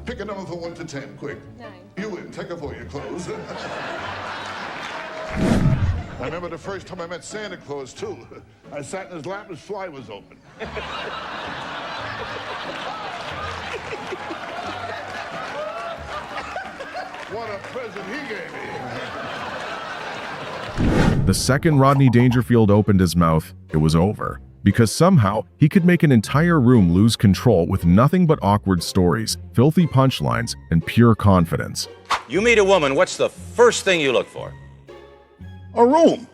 Pick a number from 1 to 10, quick. 9. You win. Take off all your clothes. I remember the first time I met Santa Claus, too. I sat in his lap, his fly was open. What a present he gave me. The second Rodney Dangerfield opened his mouth, it was over. Because somehow, he could make an entire room lose control with nothing but awkward stories, filthy punchlines, and pure confidence. You meet a woman, what's the first thing you look for? A room.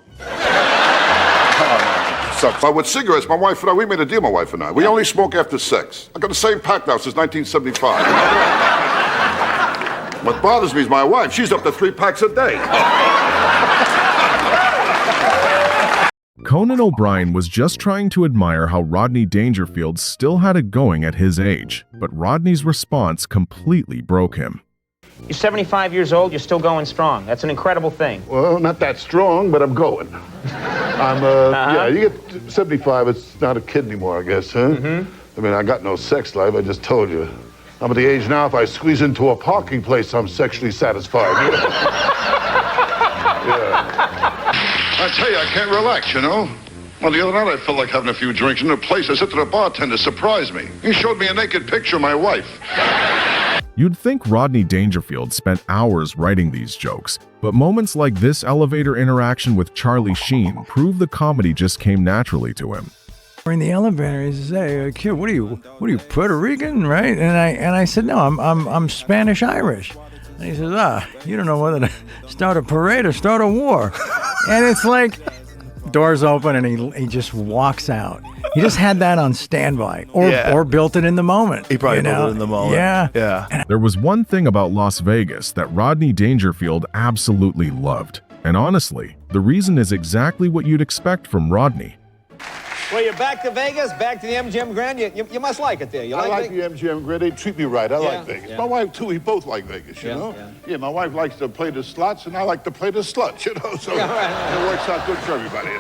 Sucks. With cigarettes, my wife and I, we made a deal, my wife and I. We only smoke after sex. I got the same pack now since 1975. What bothers me is my wife. She's up to 3 packs a day. Conan O'Brien was just trying to admire how Rodney Dangerfield still had it going at his age, but Rodney's response completely broke him. You're 75 years old, you're still going strong. That's an incredible thing. Well, not that strong, but I'm going. Yeah, you get 75, it's not a kid anymore, I guess, huh? I mean, I got no sex life, I just told you. I'm at the age now, if I squeeze into a parking place, I'm sexually satisfied. Yeah. I tell you, I can't relax, you know? Well, the other night I felt like having a few drinks in a place. I said to the bartender, surprise me. He showed me a naked picture of my wife. You'd think Rodney Dangerfield spent hours writing these jokes, but moments like this elevator interaction with Charlie Sheen prove the comedy just came naturally to him. We're in the elevator. He says, "Hey, kid, what are you, Puerto Rican, right?" And I said, "No, I'm Spanish Irish." And he says, "You don't know whether to start a parade or start a war." And it's like, doors open and he just walks out. He just had that on standby, or built it in the moment. He probably built it in the moment. Yeah. There was one thing about Las Vegas that Rodney Dangerfield absolutely loved. And honestly, the reason is exactly what you'd expect from Rodney. Well, you're back to Vegas, back to the MGM Grand. You must like it there. You I like Vegas? the MGM Grand. They treat me right. I like Vegas. Yeah. My wife, too, we both like Vegas, you know? Yeah, my wife likes to play the slots, and I like to play the sluts, you know? So it works out good for everybody, you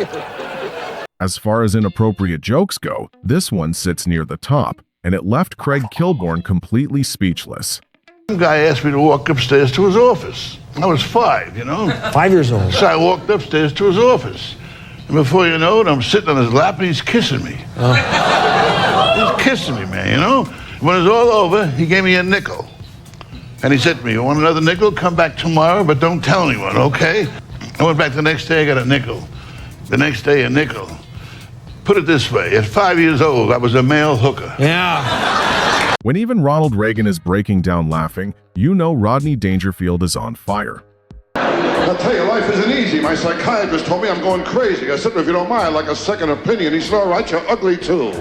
know? As far as inappropriate jokes go, this one sits near the top, and it left Craig Kilborn completely speechless. Some guy asked me to walk upstairs to his office. I was 5, you know? 5 years old. So I walked upstairs to his office. And before you know it, I'm sitting on his lap and he's kissing me. He's kissing me, man, you know? When it was all over, he gave me a nickel. And he said to me, "You want another nickel? Come back tomorrow, but don't tell anyone, okay?" I went back the next day, I got a nickel. The next day, a nickel. Put it this way, at 5 years old, I was a male hooker. Yeah. When even Ronald Reagan is breaking down laughing, you know Rodney Dangerfield is on fire. I'll tell you, life isn't easy. My psychiatrist told me I'm going crazy. I said, "If you don't mind, I'd like a second opinion." He said, "All right, you're ugly too."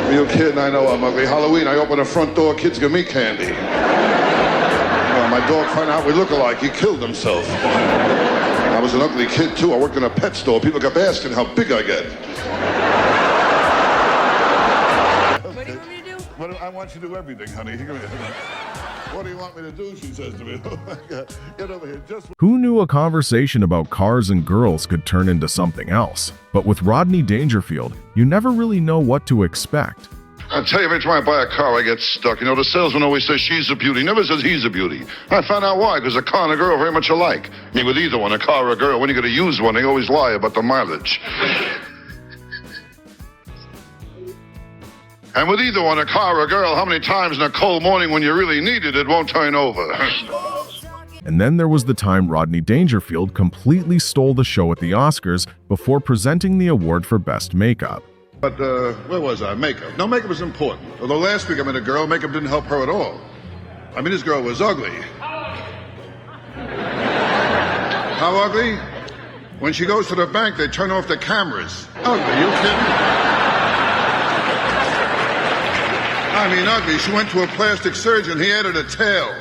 Are you kidding? I know I'm ugly. Halloween, I open the front door, kids give me candy. Well, my dog found out we look alike. He killed himself. I was an ugly kid too. I worked in a pet store. People kept asking how big I get. What do you want me to do? I want you to do everything, honey. What do you want me to do? She says to me. Get over here. Who knew a conversation about cars and girls could turn into something else? But with Rodney Dangerfield, you never really know what to expect. I'll tell you, every time I buy a car, I get stuck. You know, the salesman always says she's a beauty. Never says he's a beauty. I found out why, because a car and a girl are very much alike. I mean, with either one, a car or a girl, when you're going to use one, they always lie about the mileage. And with either one, a car or a girl, how many times in a cold morning when you really need it, it won't turn over. And then there was the time Rodney Dangerfield completely stole the show at the Oscars before presenting the award for Best Makeup. But, where was I? Makeup. No, makeup was important. Although last week I met a girl, makeup didn't help her at all. I mean, this girl was ugly. How ugly? When she goes to the bank, they turn off the cameras. Ugly, you kidding? I mean, ugly. She went to a plastic surgeon. He added a tail.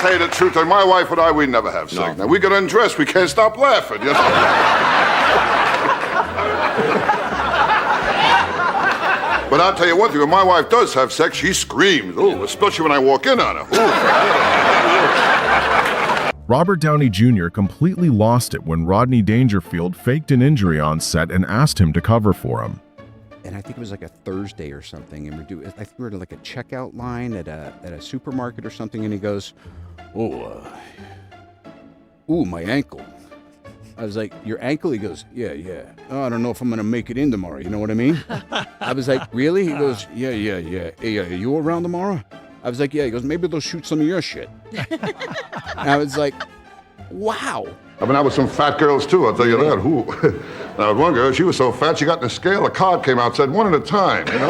Tell you the truth, my wife and I, we never have sex. Now, we get undressed. We can't stop laughing, you know? But I'll tell you one thing, when my wife does have sex, she screams. Ooh, especially when I walk in on her. Robert Downey Jr. completely lost it when Rodney Dangerfield faked an injury on set and asked him to cover for him. and I think it was like a Thursday or something, and I think we were at like a checkout line at a supermarket or something, and he goes, ooh, my ankle. I was like, your ankle? He goes, yeah. Oh, I don't know if I'm going to make it in tomorrow. You know what I mean? I was like, really? He goes, yeah. Hey, are you around tomorrow? I was like, yeah. He goes, maybe they'll shoot some of your shit. And I was like, wow. I've been out with some fat girls, too, I'll tell you that. Who? Now, one girl, she was so fat, she got in the scale, a card came out, said one at a time, you know?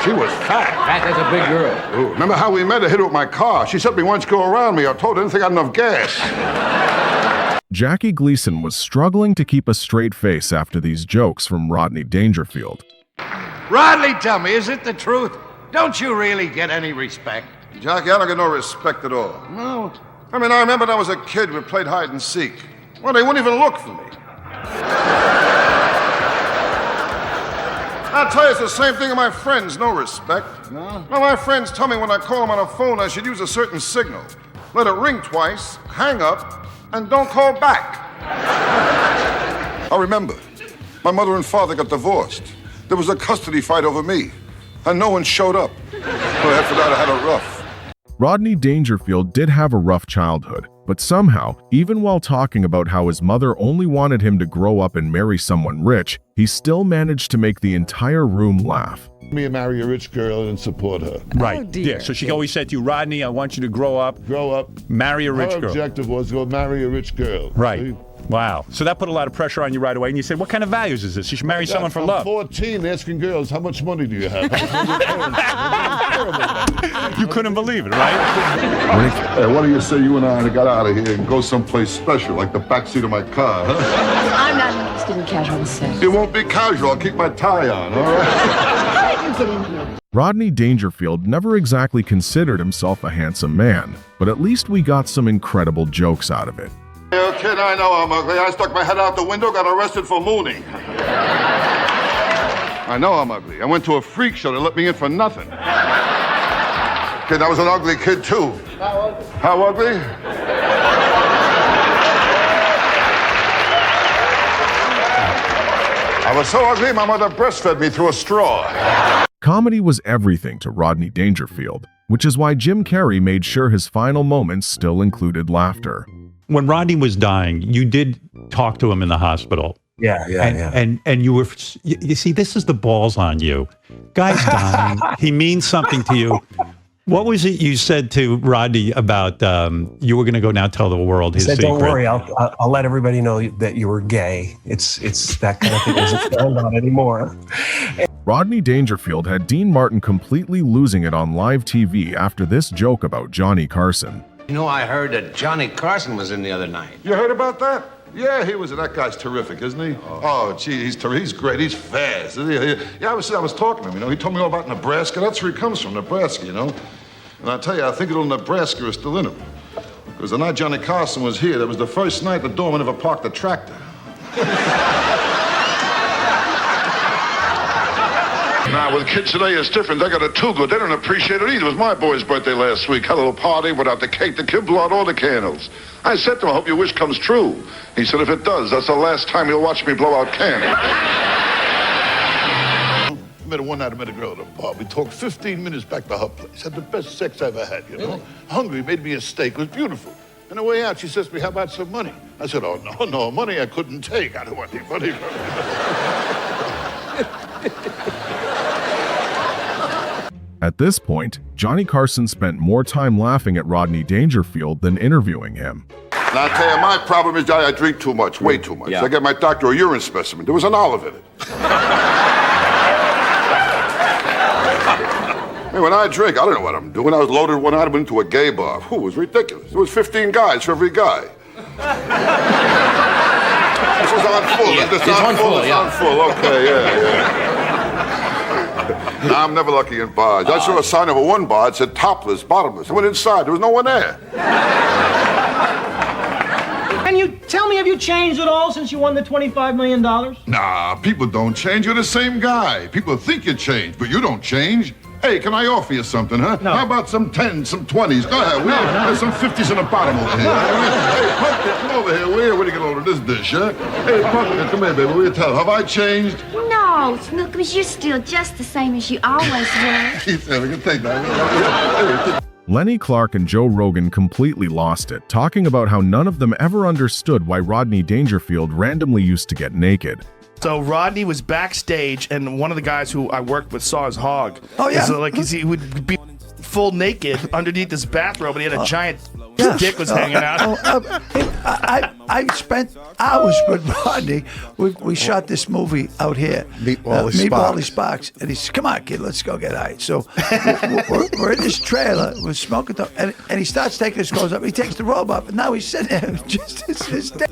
She was fat. Fat, that's a big girl. Ooh, remember how we met? I hit her with my car. She said me once go around me. I told her I didn't think I had enough gas. Jackie Gleason was struggling to keep a straight face after these jokes from Rodney Dangerfield. Rodney, tell me, is it the truth? Don't you really get any respect? Jackie, I don't get no respect at all. No. I mean, I remember when I was a kid, we played hide and seek. Well, they wouldn't even look for me. I'll tell you, it's the same thing with my friends, no respect. No? Well, my friends tell me when I call them on a phone, I should use a certain signal. Let it ring twice, hang up, and don't call back. I remember, my mother and father got divorced. There was a custody fight over me, and no one showed up. Well, after that, I had a rough. Rodney Dangerfield did have a rough childhood, but somehow, even while talking about how his mother only wanted him to grow up and marry someone rich, he still managed to make the entire room laugh. Me and marry a rich girl and support her. Right. Oh, dear. Yeah. So she always said to you, Rodney, I want you to grow up, marry a rich Her girl. objective was to go marry a rich girl. Right. See? Wow. So that put a lot of pressure on you right away. And you said, what kind of values is this? You should marry someone for I'm love. 14, asking girls, how much money do you have? You couldn't believe it, right? Hey, why don't you say you and I got out of here and go someplace special, like the backseat of my car, huh? I'm not interested in casual sex. It won't be casual. I'll keep my tie on, all right? How did you get in here? Rodney Dangerfield never exactly considered himself a handsome man, but at least we got some incredible jokes out of it. Yeah, kid, I know I'm ugly. I stuck my head out the window, got arrested for mooning. I know I'm ugly. I went to a freak show. They let me in for nothing. Kid, I was an ugly kid, too. How ugly? How ugly? I was so ugly, my mother breastfed me through a straw. Comedy was everything to Rodney Dangerfield, which is why Jim Carrey made sure his final moments still included laughter. When Rodney was dying, you did talk to him in the hospital. Yeah. And you were, you see, this is the balls on you. Guy's dying. He means something to you. What was it you said to Rodney about you were going to go now tell the world his secret? Don't worry, I'll let everybody know that you were gay. It's that kind of thing isn't found out anymore. Rodney Dangerfield had Dean Martin completely losing it on live TV after this joke about Johnny Carson. You know, I heard that Johnny Carson was in the other night. You heard about that? Yeah, he was. That guy's terrific, isn't he? Oh, gee, he's terrific. He's great. He's fast. Yeah, I was talking to him, you know. He told me all about Nebraska. That's where he comes from, Nebraska, you know. And I tell you, I think a little Nebraska is still in him. Because the night Johnny Carson was here, that was the first night the doorman ever parked the tractor. Now, with kids today, it's different. They got it too good. They don't appreciate it either. It was my boy's birthday last week. Had a little party, went out the cake. The kid blew out all the candles. I said to him, I hope your wish comes true. He said, if it does, that's the last time you'll watch me blow out candles. One night I met a girl at a bar. We talked 15 minutes back to her place. Had the best sex I ever had, you know? Really? Hungry, made me a steak. It was beautiful. On the way out, she says to me, how about some money? I said, oh, no, money I couldn't take. I don't want any money from you. At this point, Johnny Carson spent more time laughing at Rodney Dangerfield than interviewing him. Now, I'll tell you, my problem is I drink too much, way too much. Yeah. I get my doctor a urine specimen. There was an olive in it. I mean, when I drink, I don't know what I'm doing. I was loaded one night, I went into a gay bar. It was ridiculous. There was 15 guys for every guy. This was on full. Yeah, This it's on full, It's yeah. on full. Okay, yeah. Nah, I'm never lucky in bars. I saw a sign over one bar. It said topless, bottomless. I went inside. There was no one there. Can you tell me, have you changed at all since you won the $25 million? Nah, people don't change. You're the same guy. People think you change, but you don't change. Hey, can I offer you something, huh? No. How about some 10s, some 20s? Go ahead, will you? There's some 50s in the bottom over here. Hey, Pumpkin, come over here, will you? Where do you get hold of this dish, huh? Hey, Pumpkin, come here, baby. Will you tell? Have I changed? No, Snookums, you're still just the same as you always were. He said we can take that. Lenny Clark and Joe Rogan completely lost it, talking about how none of them ever understood why Rodney Dangerfield randomly used to get naked. So Rodney was backstage, and one of the guys who I worked with saw his hog. Oh, yeah. So, like, he would be full naked underneath his bathrobe, and he had a giant dick was hanging out. I spent hours with Rodney. We shot this movie out here. Meatball Sparks. And he said, come on, kid, let's go get high. So we're in this trailer. We're smoking, and he starts taking his clothes up. He takes the robe off, and now he's sitting there just his dick.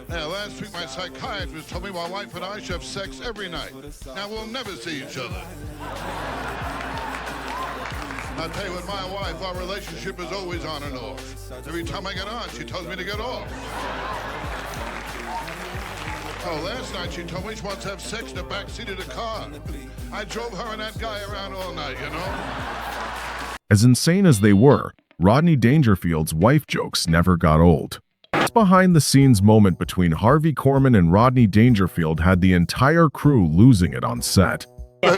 Now, last week my psychiatrist told me my wife and I should have sex every night. Now, we'll never see each other. I'll tell you what, my wife, our relationship is always on and off. Every time I get on, she tells me to get off. Oh, last night she told me she wants to have sex in the back seat of the car. I drove her and that guy around all night, you know? As insane as they were, Rodney Dangerfield's wife jokes never got old. This behind-the-scenes moment between Harvey Korman and Rodney Dangerfield had the entire crew losing it on set. Show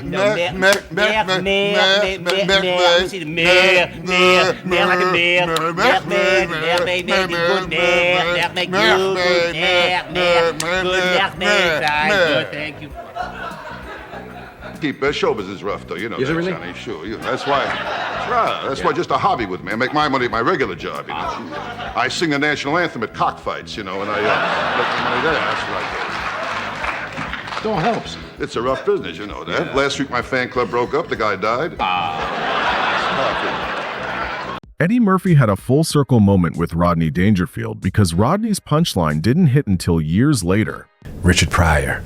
business is rough, though. You know Is it that, really? Johnny. Sure. You know, that's why. That's why just a hobby with me. I make my money at my regular job, you know. I sing the national anthem at cockfights, you know, and I make my money there. That's right. Still helps. It's a rough business, you know that. Last week my fan club broke up. The guy died. Eddie Murphy had a full-circle moment with Rodney Dangerfield because Rodney's punchline didn't hit until years later. Richard Pryor.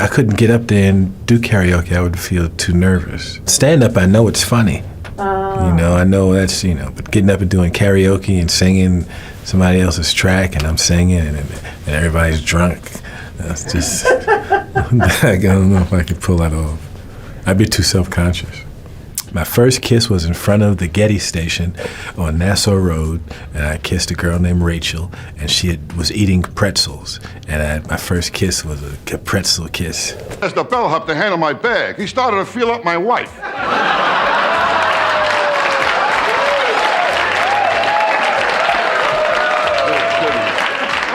I couldn't get up there and do karaoke. I would feel too nervous. Stand-up, I know it's funny. You know, I know that's, you know, but getting up and doing karaoke and singing somebody else's track and I'm singing and everybody's drunk, that's just, I don't know if I could pull that off. I'd be too self-conscious. My first kiss was in front of the Getty station on Nassau Road, and I kissed a girl named Rachel, and she was eating pretzels, and my first kiss was a pretzel kiss. As the bellhop to handle my bag, he started to feel up my wife.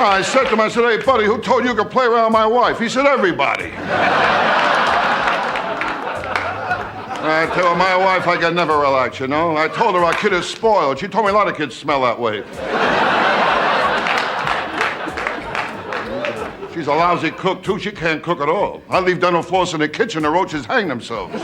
I said to him, I said, hey, buddy, who told you could play around my wife? He said, everybody. I tell my wife I can never relax, you know. I told her our kid is spoiled. She told me a lot of kids smell that way. She's a lousy cook, too. She can't cook at all. I leave dental floss in the kitchen, the roaches hang themselves.